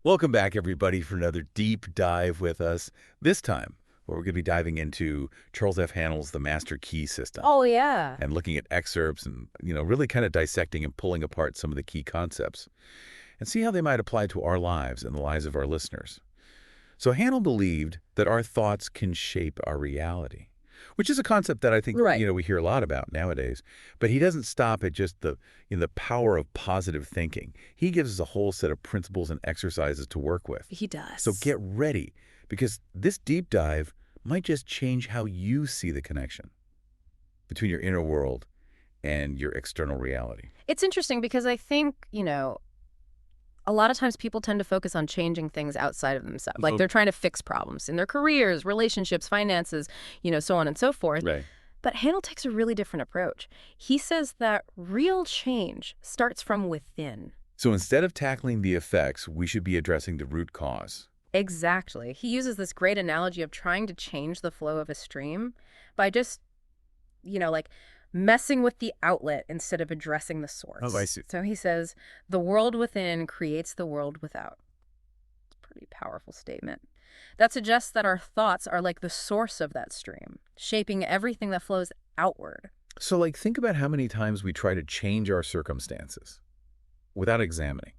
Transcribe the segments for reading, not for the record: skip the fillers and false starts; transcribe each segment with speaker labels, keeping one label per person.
Speaker 1: Welcome back, everybody, for another deep dive with us. This time, where we're going to be diving into Charles F. Haanel's The Master Key System
Speaker 2: Oh, yeah.
Speaker 1: and looking at excerpts and, really kind of dissecting and pulling apart some of the key concepts and see how they might apply to our lives and the lives of our listeners. So Haanel believed that our thoughts can shape our reality, which is a concept that I think,
Speaker 2: Right.
Speaker 1: we hear a lot about nowadays. But he doesn't stop at just the power of positive thinking. He gives us a whole set of principles and exercises to work with.
Speaker 2: He does.
Speaker 1: So get ready, because this deep dive might just change how you see the connection between your inner world and your external reality.
Speaker 2: It's interesting because I think, a lot of times people tend to focus on changing things outside of themselves. Like they're trying to fix problems in their careers, relationships, finances, so on and so forth.
Speaker 1: Right.
Speaker 2: But Haanel takes a really different approach. He says that real change starts from within.
Speaker 1: So instead of tackling the effects, we should be addressing the root cause.
Speaker 2: Exactly. He uses this great analogy of trying to change the flow of a stream by just, like messing with the outlet instead of addressing the source.
Speaker 1: Oh, I see.
Speaker 2: So he says, the world within creates the world without. It's a pretty powerful statement. That suggests that our thoughts are like the source of that stream, shaping everything that flows outward.
Speaker 1: So, think about how many times we try to change our circumstances without examining.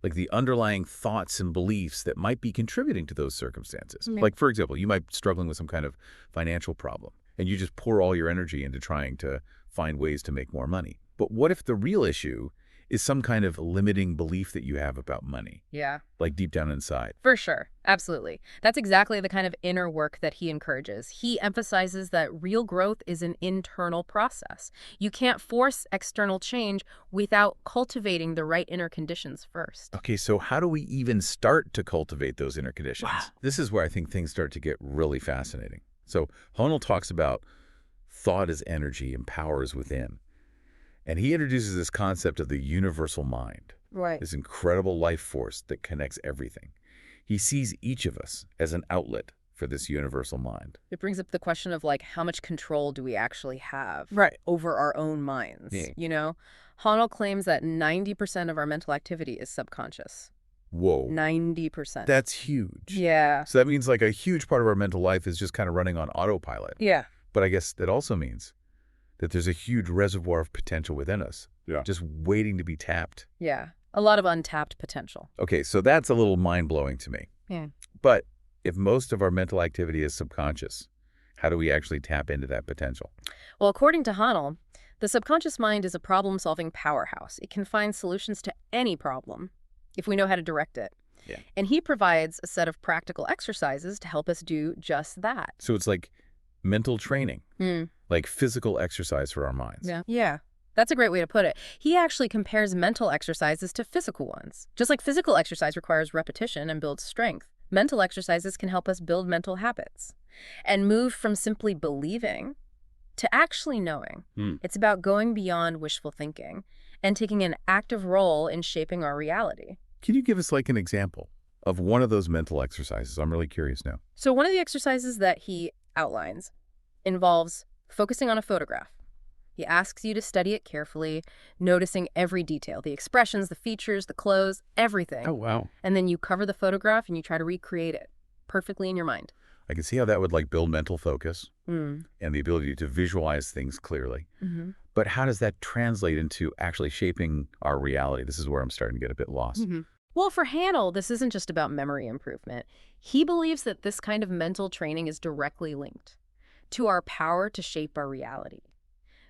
Speaker 1: Like the underlying thoughts and beliefs that might be contributing to those circumstances.
Speaker 2: Yeah.
Speaker 1: Like, for example, you might be struggling with some kind of financial problem, and you just pour all your energy into trying to find ways to make more money. But what if the real issue is some kind of limiting belief that you have about money,
Speaker 2: Yeah.
Speaker 1: like deep down inside?
Speaker 2: For sure. Absolutely. That's exactly the kind of inner work that he encourages. He emphasizes that real growth is an internal process. You can't force external change without cultivating the right inner conditions first.
Speaker 1: Okay, so how do we even start to cultivate those inner conditions?
Speaker 2: Wow.
Speaker 1: This is where I think things start to get really fascinating. So Haanel talks about thought as energy and power is within. And he introduces this concept of the universal mind,
Speaker 2: Right.
Speaker 1: this incredible life force that connects everything. He sees each of us as an outlet for this universal mind.
Speaker 2: It brings up the question of how much control do we actually have
Speaker 1: Right.
Speaker 2: over our own minds?
Speaker 1: Yeah.
Speaker 2: Haanel claims that 90% of our mental activity is subconscious.
Speaker 1: Whoa.
Speaker 2: 90%.
Speaker 1: That's huge.
Speaker 2: Yeah.
Speaker 1: So that means a huge part of our mental life is just kind of running on autopilot.
Speaker 2: Yeah.
Speaker 1: But I guess that also means that there's a huge reservoir of potential within us, just waiting to be tapped.
Speaker 2: Yeah. A lot of untapped potential.
Speaker 1: Okay, so that's a little mind-blowing to me.
Speaker 2: Yeah.
Speaker 1: But if most of our mental activity is subconscious, how do we actually tap into that potential?
Speaker 2: Well, according to Haanel, the subconscious mind is a problem-solving powerhouse. It can find solutions to any problem if we know how to direct it.
Speaker 1: Yeah.
Speaker 2: And he provides a set of practical exercises to help us do just that.
Speaker 1: So it's like mental training, like physical exercise for our minds.
Speaker 2: Yeah. That's a great way to put it. He actually compares mental exercises to physical ones. Just like physical exercise requires repetition and builds strength, mental exercises can help us build mental habits and move from simply believing to actually knowing. It's about going beyond wishful thinking and taking an active role in shaping our reality.
Speaker 1: Can you give us an example of one of those mental exercises? I'm really curious now.
Speaker 2: So one of the exercises that he outlines involves focusing on a photograph. He asks you to study it carefully, noticing every detail, the expressions, the features, the clothes, everything.
Speaker 1: Oh, wow.
Speaker 2: And then you cover the photograph and you try to recreate it perfectly in your mind.
Speaker 1: I can see how that would build mental focus
Speaker 2: Mm.
Speaker 1: and the ability to visualize things clearly.
Speaker 2: Mm-hmm.
Speaker 1: But how does that translate into actually shaping our reality? This is where I'm starting to get a bit lost.
Speaker 2: Mm-hmm. Well, for Haanel, this isn't just about memory improvement. He believes that this kind of mental training is directly linked to our power to shape our reality.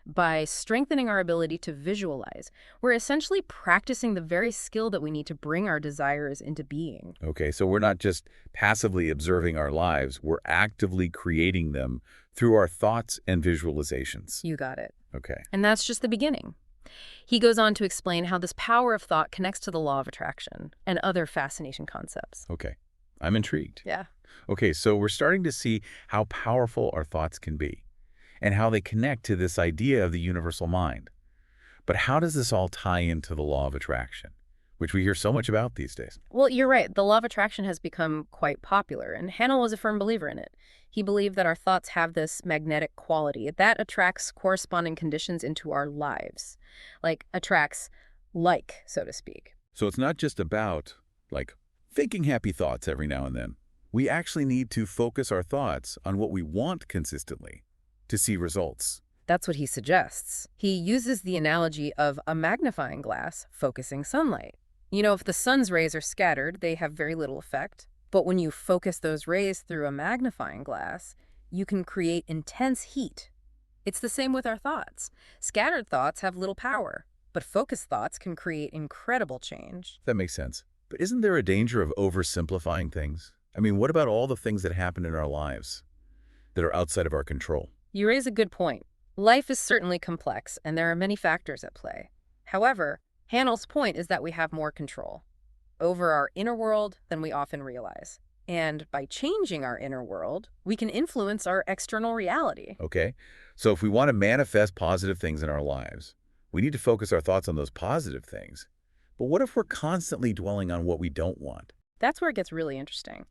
Speaker 2: By strengthening our ability to visualize, we're essentially practicing the very skill that we need to bring our desires into being.
Speaker 1: Okay, so we're not just passively observing our lives, we're actively creating them through our thoughts and visualizations.
Speaker 2: You got it.
Speaker 1: Okay.
Speaker 2: And that's just the beginning. He goes on to explain how this power of thought connects to the law of attraction and other fascinating concepts.
Speaker 1: Okay. I'm intrigued.
Speaker 2: Yeah.
Speaker 1: Okay, so we're starting to see how powerful our thoughts can be and how they connect to this idea of the universal mind. But how does this all tie into the law of attraction, which we hear so much about these days?
Speaker 2: Well, you're right. The law of attraction has become quite popular, and Haanel was a firm believer in it. He believed that our thoughts have this magnetic quality that attracts corresponding conditions into our lives, attracts so to speak.
Speaker 1: So it's not just about, thinking happy thoughts every now and then. We actually need to focus our thoughts on what we want consistently to see results.
Speaker 2: That's what he suggests. He uses the analogy of a magnifying glass focusing sunlight. If the sun's rays are scattered, they have very little effect. But when you focus those rays through a magnifying glass, you can create intense heat. It's the same with our thoughts. Scattered thoughts have little power, but focused thoughts can create incredible change.
Speaker 1: That makes sense. But isn't there a danger of oversimplifying things? I mean, what about all the things that happen in our lives that are outside of our control?
Speaker 2: You raise a good point. Life is certainly complex, and there are many factors at play. However, Haanel's point is that we have more control over our inner world than we often realize. And by changing our inner world, we can influence our external reality.
Speaker 1: Okay, so if we want to manifest positive things in our lives, we need to focus our thoughts on those positive things. But what if we're constantly dwelling on what we don't want?
Speaker 2: That's where it gets really interesting.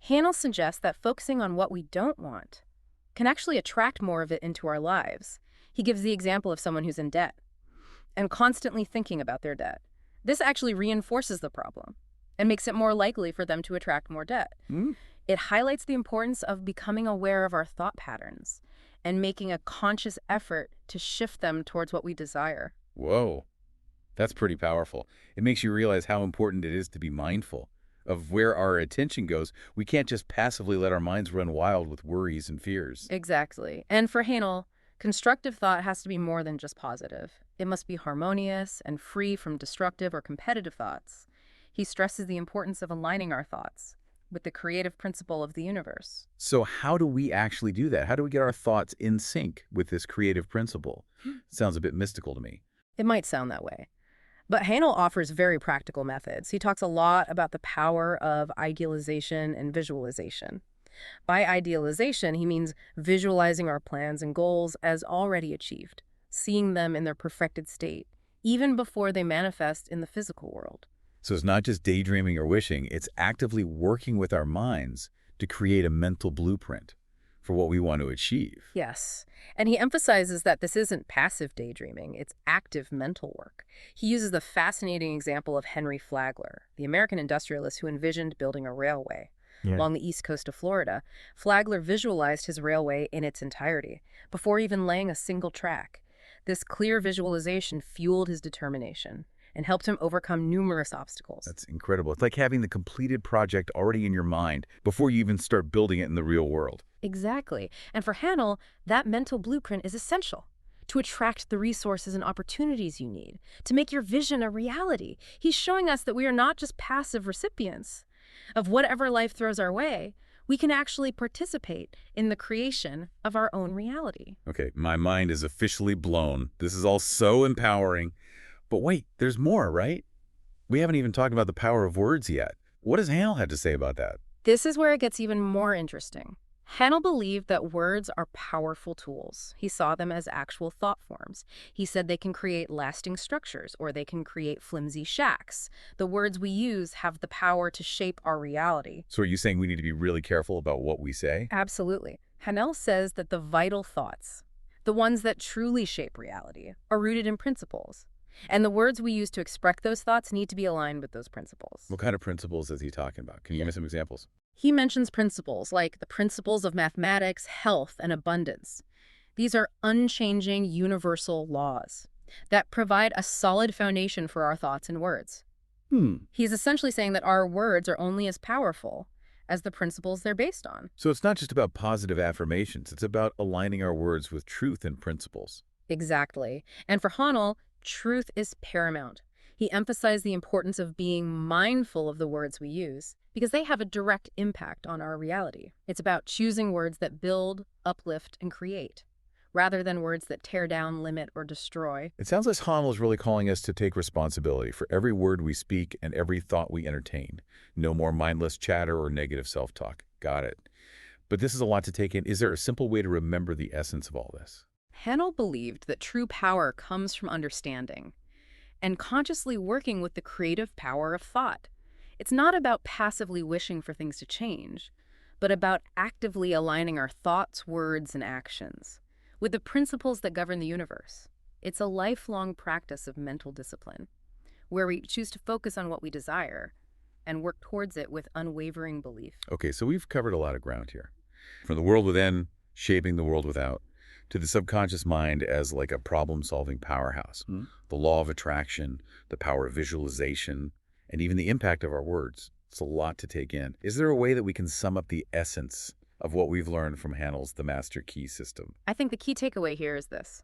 Speaker 2: Haanel suggests that focusing on what we don't want can actually attract more of it into our lives. He gives the example of someone who's in debt and constantly thinking about their debt. This actually reinforces the problem and makes it more likely for them to attract more debt. It highlights the importance of becoming aware of our thought patterns and making a conscious effort to shift them towards what we desire.
Speaker 1: Whoa, that's pretty powerful. It makes you realize how important it is to be mindful of where our attention goes. We can't just passively let our minds run wild with worries and fears.
Speaker 2: Exactly. And for Haanel, constructive thought has to be more than just positive. It must be harmonious and free from destructive or competitive thoughts. He stresses the importance of aligning our thoughts with the creative principle of the universe.
Speaker 1: So how do we actually do that? How do we get our thoughts in sync with this creative principle? Sounds a bit mystical to me.
Speaker 2: It might sound that way. But Haanel offers very practical methods. He talks a lot about the power of idealization and visualization. By idealization, he means visualizing our plans and goals as already achieved, seeing them in their perfected state, even before they manifest in the physical world.
Speaker 1: So it's not just daydreaming or wishing, it's actively working with our minds to create a mental blueprint for what we want to achieve.
Speaker 2: Yes, and he emphasizes that this isn't passive daydreaming, it's active mental work. He uses the fascinating example of Henry Flagler, the American industrialist who envisioned building a railway. Along the east coast of Florida, Flagler visualized his railway in its entirety, before even laying a single track. This clear visualization fueled his determination and helped him overcome numerous obstacles.
Speaker 1: That's incredible. It's like having the completed project already in your mind before you even start building it in the real world.
Speaker 2: Exactly. And for Haanel, that mental blueprint is essential to attract the resources and opportunities you need, to make your vision a reality. He's showing us that we are not just passive recipients of whatever life throws our way. We can actually participate in the creation of our own reality.
Speaker 1: Okay, my mind is officially blown. This is all so empowering. But wait, there's more, right? We haven't even talked about the power of words yet. What does Haanel have to say about that?
Speaker 2: This is where it gets even more interesting. Haanel believed that words are powerful tools. He saw them as actual thought forms. He said they can create lasting structures, or they can create flimsy shacks. The words we use have the power to shape our reality.
Speaker 1: So are you saying we need to be really careful about what we say?
Speaker 2: Absolutely. Haanel says that the vital thoughts, the ones that truly shape reality, are rooted in principles. And the words we use to express those thoughts need to be aligned with those principles.
Speaker 1: What kind of principles is he talking about? Can you give me some examples?
Speaker 2: He mentions principles like the principles of mathematics, health, and abundance. These are unchanging, universal laws that provide a solid foundation for our thoughts and words. He's essentially saying that our words are only as powerful as the principles they're based on.
Speaker 1: So it's not just about positive affirmations. It's about aligning our words with truth and principles.
Speaker 2: Exactly. And for Haanel, truth is paramount. He emphasized the importance of being mindful of the words we use because they have a direct impact on our reality. It's about choosing words that build, uplift, and create, rather than words that tear down, limit, or destroy.
Speaker 1: It sounds like Haanel is really calling us to take responsibility for every word we speak and every thought we entertain. No more mindless chatter or negative self-talk. Got it. But this is a lot to take in. Is there a simple way to remember the essence of all this?
Speaker 2: Haanel believed that true power comes from understanding and consciously working with the creative power of thought. It's not about passively wishing for things to change, but about actively aligning our thoughts, words, and actions with the principles that govern the universe. It's a lifelong practice of mental discipline, where we choose to focus on what we desire and work towards it with unwavering belief.
Speaker 1: Okay, so we've covered a lot of ground here. From the world within, shaping the world without, to the subconscious mind as like a problem-solving powerhouse. The law of attraction, the power of visualization, and even the impact of our words. It's a lot to take in. Is there a way that we can sum up the essence of what we've learned from Haanel's The Master Key system?
Speaker 2: I think the key takeaway here is this.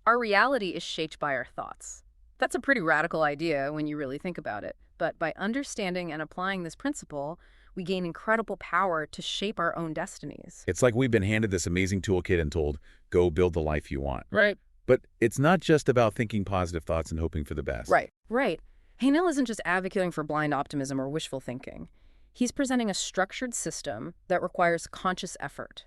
Speaker 2: Our reality is shaped by our thoughts. That's a pretty radical idea when you really think about it. But by understanding and applying this principle, we gain incredible power to shape our own destinies.
Speaker 1: It's like we've been handed this amazing toolkit and told, go build the life you want.
Speaker 2: Right.
Speaker 1: But it's not just about thinking positive thoughts and hoping for the best.
Speaker 2: Right. Haanel isn't just advocating for blind optimism or wishful thinking. He's presenting a structured system that requires conscious effort,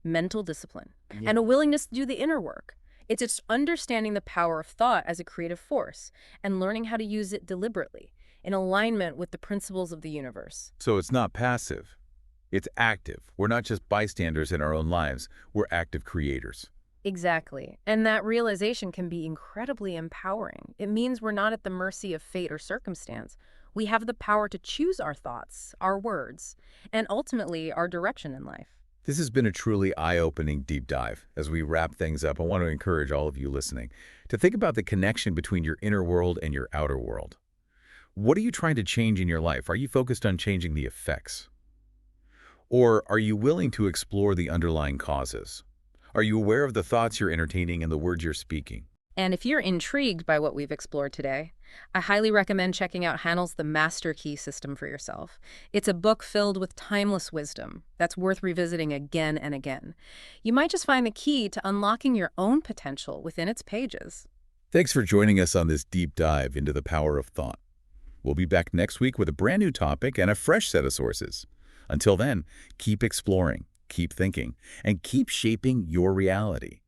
Speaker 2: mental discipline, and a willingness to do the inner work. It's just understanding the power of thought as a creative force and learning how to use it deliberately, in alignment with the principles of the universe.
Speaker 1: So it's not passive. It's active. We're not just bystanders in our own lives. We're active creators.
Speaker 2: Exactly. And that realization can be incredibly empowering. It means we're not at the mercy of fate or circumstance. We have the power to choose our thoughts, our words, and ultimately our direction in life.
Speaker 1: This has been a truly eye-opening deep dive. As we wrap things up, I want to encourage all of you listening to think about the connection between your inner world and your outer world. What are you trying to change in your life? Are you focused on changing the effects? Or are you willing to explore the underlying causes? Are you aware of the thoughts you're entertaining and the words you're speaking?
Speaker 2: And if you're intrigued by what we've explored today, I highly recommend checking out Haanel's The Master Key system for yourself. It's a book filled with timeless wisdom that's worth revisiting again and again. You might just find the key to unlocking your own potential within its pages.
Speaker 1: Thanks for joining us on this deep dive into the power of thought. We'll be back next week with a brand new topic and a fresh set of sources. Until then, keep exploring, keep thinking, and keep shaping your reality.